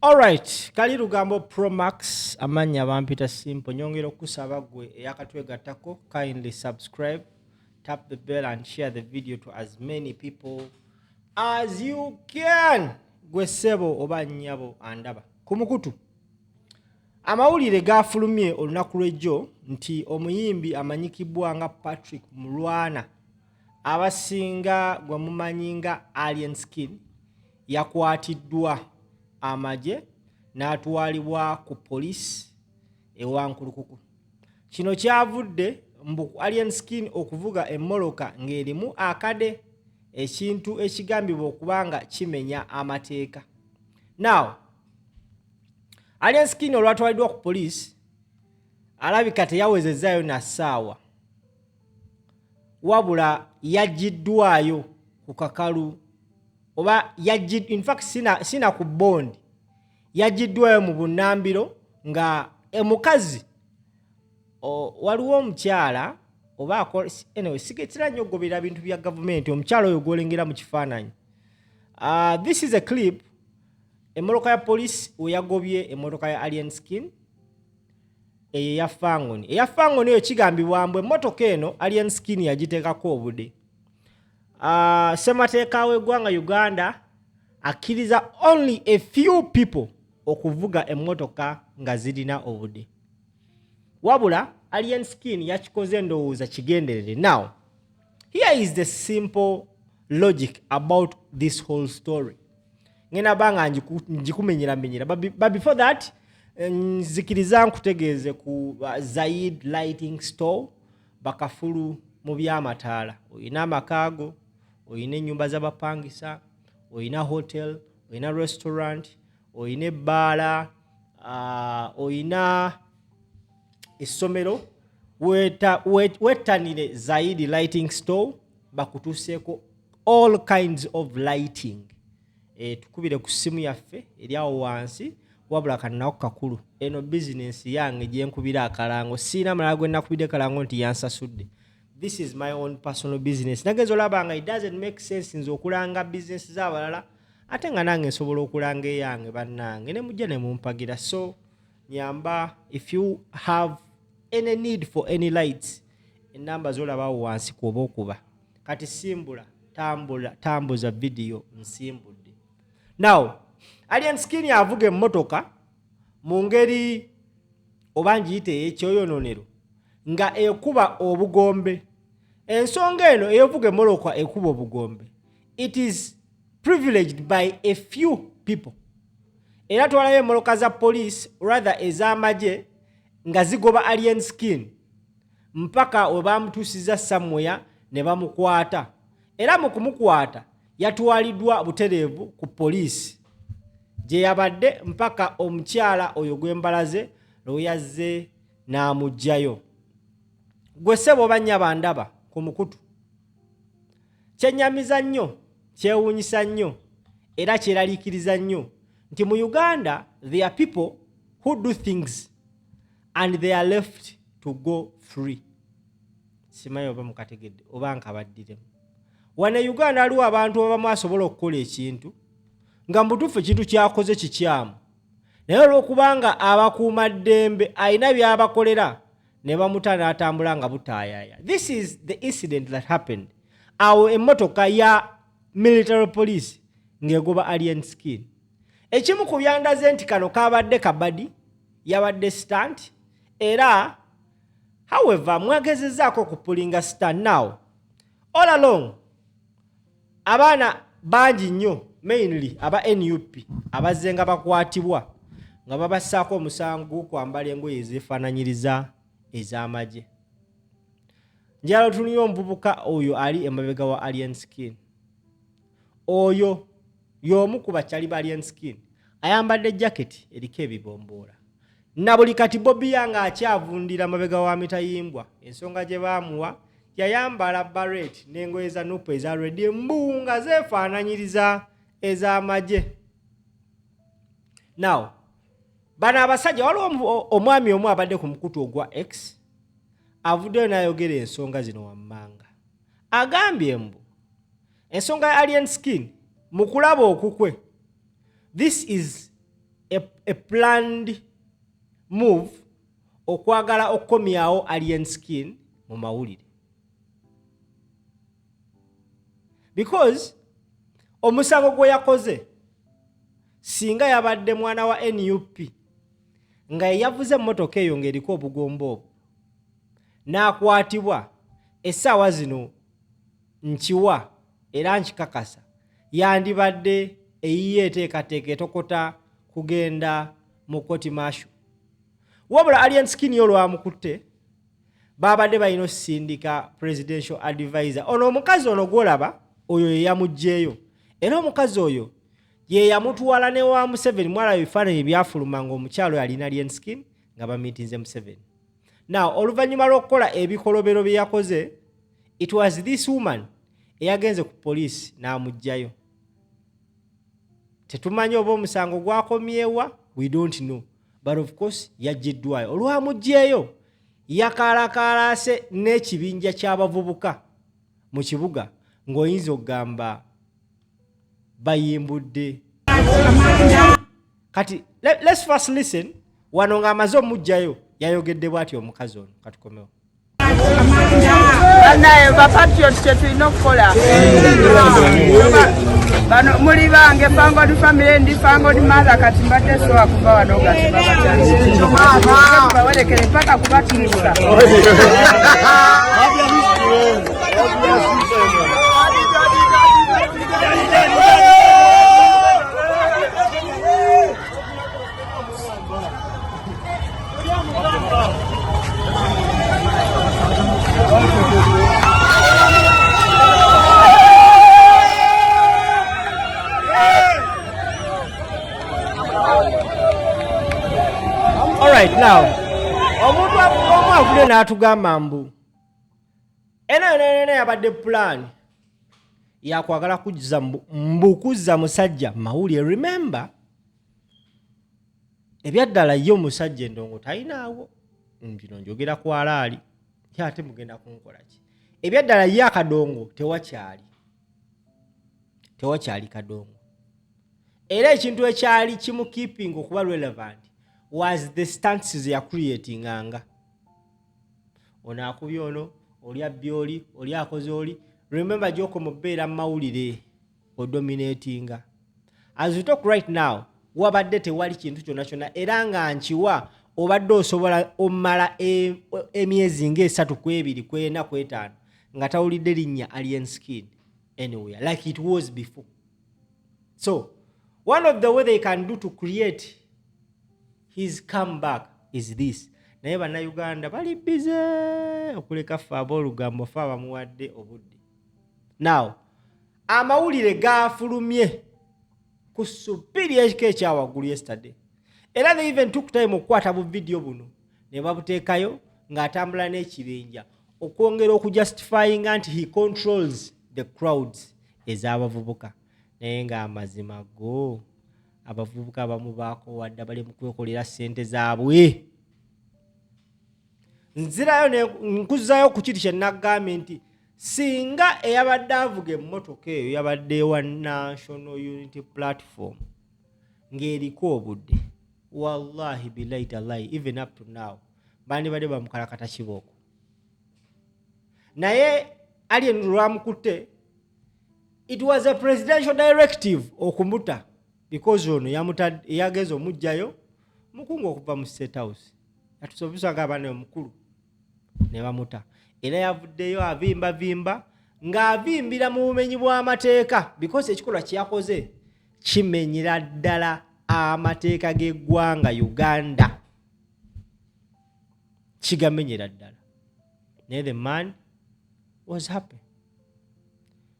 Alright, Kali Lugambo Pro Max amanya bampita simple nyongera okusaba gwe eyakatwegattako kindly subscribe, tap the bell and share the video to as many people as you can. Gwe sebo oba nnyabo andaba kumukutu amawulire gafulumye olunaku lw'ejjo nti omuyimbi amanyikibwa nga Patrick Mulwana abasinga gwe mumanyi nga Alien Skin yakwatiddwa amaje n'atwalibwa ku police ewankulukuku. Kino kyavudde mbu Alien Skin okuvuga emmoloka ng'erimu akade, ekintu ekigambibwa okubanga kimenya amateeka. Now, Alien Skin olwatwaliddwa ku police alabika teyawezezaayo na ssaawa, wabula yaggiddwayo ku kakalu oba in fact sina ku bondi, yaggiddwayo mu bunnambiro nga omukazi waliwo omukyala oba anyway sigetera nnyo ogobera bintu bya gavumenti, omukyala oyo gwolengera mu kifaananyi. This is a clip emmoloka ya police we yagobye emmotoka ya Alien Skin eyo ya Fangoni. Eya Fangoni eyo kigambibwa mbu emmotoka eno Alien Skin yagiteekako obudde. Ssemateeka w'eggwanga Uganda akkiriza only a few people okuvuga emmotoka nga zirina obudde, wabula Alien Skin yakikoze ndowooza kigenderere. Now, here is the simple logic about this whole story. Ngena banga njikumenyera but before that nzikiriza nkutegeeze ku Zaid Lighting Store bakafulu mu by'amataala. Oyina amakaago, oyina ennyumba z'abapangisa, oyina hotel, oyina restaurant, oyina ebbaala, oyina essomero. Wettanire Zaid Lighting Store bakutuuseeko all kinds of lighting. Tukubire ku ssimu yaffe eri awo wansi, wabula kanako kakulu eno business yange gye nkubira akalango, siina malala gwe nakubidde kalango nti yansasudde. This is my own personal business. Nagezo labanga it doesn't make sense nzo okulanga business z'abalala ate nga nange nsobola okulanga eyange bannange ne mujja ne mumpagira. So nyamba, if you have any need for any lights, enamba z'olabawo wansi kuba okuba kati simbula tambuza video nsimbudde. Now, Alien Skin yavuga emmotoka mu ngeri oba ngiyite ekyoyonoonero nga ekuba obugombe. Ensonga eno eyovuga emmoloka ekuba obugombe, it is privileged by a few people. Era twalayo emmoloka za police rather ez'amagye nga zigoba Alien Skin mpaka we bamutuusiza somewhere ne bamukwata. Era mu kumukwata yatwaliddwa butereevu ku police gye yabadde mpaka omukyala oyo gw'embalaze lwe yazze n'amuggyayo. Gwe ssebo oba nnyaba ndaba ku mukutu, kyennyamiza nnyo, kyewuunyisa nnyo era kyeraliikiriza nnyo nti mu Uganda there are people who do things and they are left to go free. Simanyi oba mukategedde oba nkabaddiremu. Wano Uganda waliwo abantu abamu asobola okukola ekintu nga mbutuufu ekintu kyakoze kikyamu, naye olw'okubanga abakuumaddembe alina by'abakolera ne bamuta n'atambula nga butaayaya. This is the incident that happened. Awo emmotoka ya military police ng'egoba Alien Skin. Ekimu ku byandaze nti kano kabadde kabadi, yabadde stunt, era however mwagezezzaako okupulinga stunt. Now, all along abaana bangi nnyo mainly aba NUP abazze nga bakwatibwa nga babassaako omusango kwambala engoye ezeefaananyiriza ez'amagye. Njala otunira omuvubuka oyo ali emabega wa Alien Skin. Oyo y'omu ku bakyali ba Alien Skin, ayambadde jaketi eriko ebibomboola. Na buli kati Bobby nga akyavundira mabega wa mitayimbwa, ensonga gye baamuwa yayambala barret n'engoye za nupu eza red nga zeefaananyiriza ez'amagye. Now, bano abasajja waliwo omwami omu abadde ku mukutu ogwa X avuddeyo n'ayogera ensonga zino wammanga. Agambye mbu ensonga ya Alien Skin mu kulaba okukwe, this is a planned move okwagala okukomyawo alien skin mu mawulire. Because omusango gwe yakoze singa yabadde mwana wa NUP nga yavuze emmotoka eyo ng'eriko obugombo obwo n'akwatibwa essaawa zino nkiwa era nkikakasa yandibadde eyiye eteekateeka etokota kugenda mu koti maasho. Wabula alien skin yo lwamukutte babadde balina osindika presidential advisor. Ono omukazi ono gwolaba oyo ye yamugjeeyo era omukazi oyo ye yamutwala ne wa Museveni. Mwala ebifaananyi byafuluma ng'omukyalo yalina alien skin nga bamiitinze Museveni. Now oluvannyuma lw'okukola ebikolobero bye yakoze, it was this woman eyagenze ku poliisi n'amugjayo. Tetumanyi oba omusango gwakomyewa, we don't know, but of course yaggiddwayo. Olwamugjeeyo yakaalakaalaase n'ekibinja ky'abavubuka mu kibuga ng'oyinza okugamba bayimbudde. Kati let's first listen. Wano ng'amaze omugjayo yayogedde bw'ati omukazi ono. Katukomewo. Naye bapatriot kye tulina okukola bano muli bange fango di family ndi fango di mother kati mbadde sowa kuva wano kati bawelekere mpaka kubatuusa. Alright, now omuntu omu avudde n'atugamba mbu ena yabadde plan yakwagala kuzza musajja mawulire. Remember ebyaddala ye omusajja endongo talinaawo, bino njogera ku alaali ate mugenda kunkola ki? Ebyaddala ye akadongo tewakyali kadongo, era ekintu ekyali kimu keeping okuba relevant was the stances ya creatinganga. Ono akubye ono, oli abbi oli, oli akoze oli. Remember gy'oko mu bbeera mawulire odominatinga. As we talk right now, wabadde tewali kintu kyonna kyonna era nga nkiwa obadde osobola omala emyezi ng'esatu ku ebiri ku ena ku etaano nga tawulidde linnya alien skin anywhere like it was before. So one of the way they can do to create his comeback is this. Naye bannayuganda bali bize okuleka ffe ab'olugambo ffe abamuwadde obudde. Now amawulire gaafulumye ku supiri ekyawaggulu yesterday, era they even took time okukwata bu video buno ne babuteekayo ng'atambula n'ekibinja okwongera okujustifyinga nti he controls the crowds ez'abavubuka. Naye ng'amazima go abavubuka abamu baakowadde bali mu kwekolera ssente zaabwe. Nzirayo nkuzzayo ku kiti kye naggambye nti singa eyabadde avuga emmotoka eyo yabadde wa National Unity Platform ng'eriko obudde, wallahi billahi tallahi even up to now bandibadde bamukalakata kibooko. Naye alien lwamukutte, it was a presidential directive okumuta because ono yageza omugjayo mukungu okuva mu State House yatusobesa ng'abaana omukulu ne bamuta. Era yavuddeyo avimba ng'avimbira mu bumenyi bw'amateeka because ekikolwa kyakoze kimenyera ddala amateeka g'eggwanga Uganda, kigamenyera ddala. Naye the man was happy.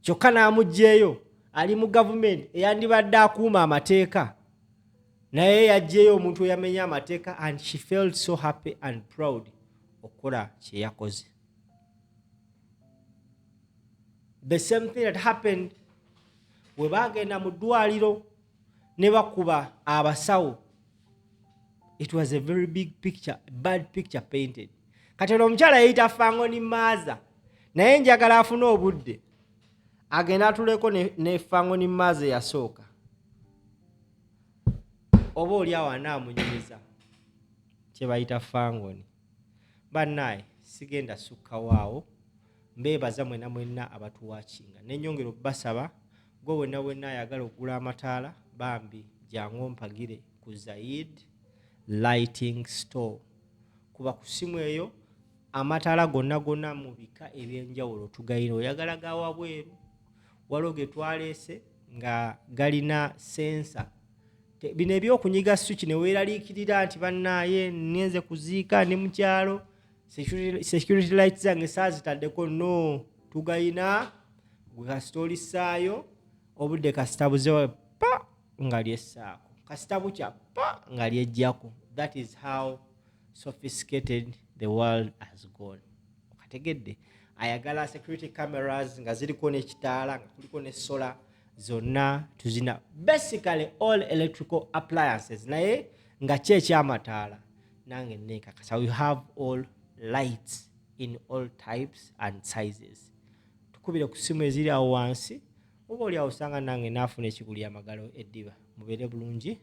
Kyokka n'amugjeeyo ali mu gavumenti eyandibadde akuuma amateeka, naye yagjeeyo omuntu eyamenya amateeka and she felt so happy and proud okukola kye yakoze. The same thing that happened we bagenda mu ddwaliro ne bakuba abasawo. It was a very big picture, bad picture painted. Kati omukyala yayita Fangoni Maaza, naye njagala afune obudde agenda atuleko ne Fangoni Maaza yasooka. oba oli awo anaamunyumiza kye bayita fangoni. Bannaye sigenda sukkawaawo, mbeebaza mwena mwenna abatuwaakinga. Nenyongera obbasaba gwe wenna ayagala okugula amataala bambi jangu ompagire ku Zaid Lighting Store. Kuba ku ssimu eyo amataala gonna mu bika eby'enjawulo tugayina. Oyagala ga wabweru, waliwo ge twaleese nga galina sensa. Bino ebyokunyiga switch ne weeraliikirira nti bannaaye ngenze kuziika ne mu kyalo security lights zange saazitaddeko. No, tugayina gwe kasita olisaayo obudde kasita buzeewo pa nga lyessaako, kasita bukya pa nga lyejjako. That is how sophisticated the world has gone. Okategedde ayagala security cameras nga ziriko n'ekitaala nga kuliko ne solar, zonna tuzina basically all electrical appliances naye nga ky'ekyamataala nange neekakasa. We have all lights in all types and sizes. Tukubire ku ssimu eziri awo wansi, oba oli awo osanga nange naafuna ekiguli amagalo eddiba. Mubeere bulungi.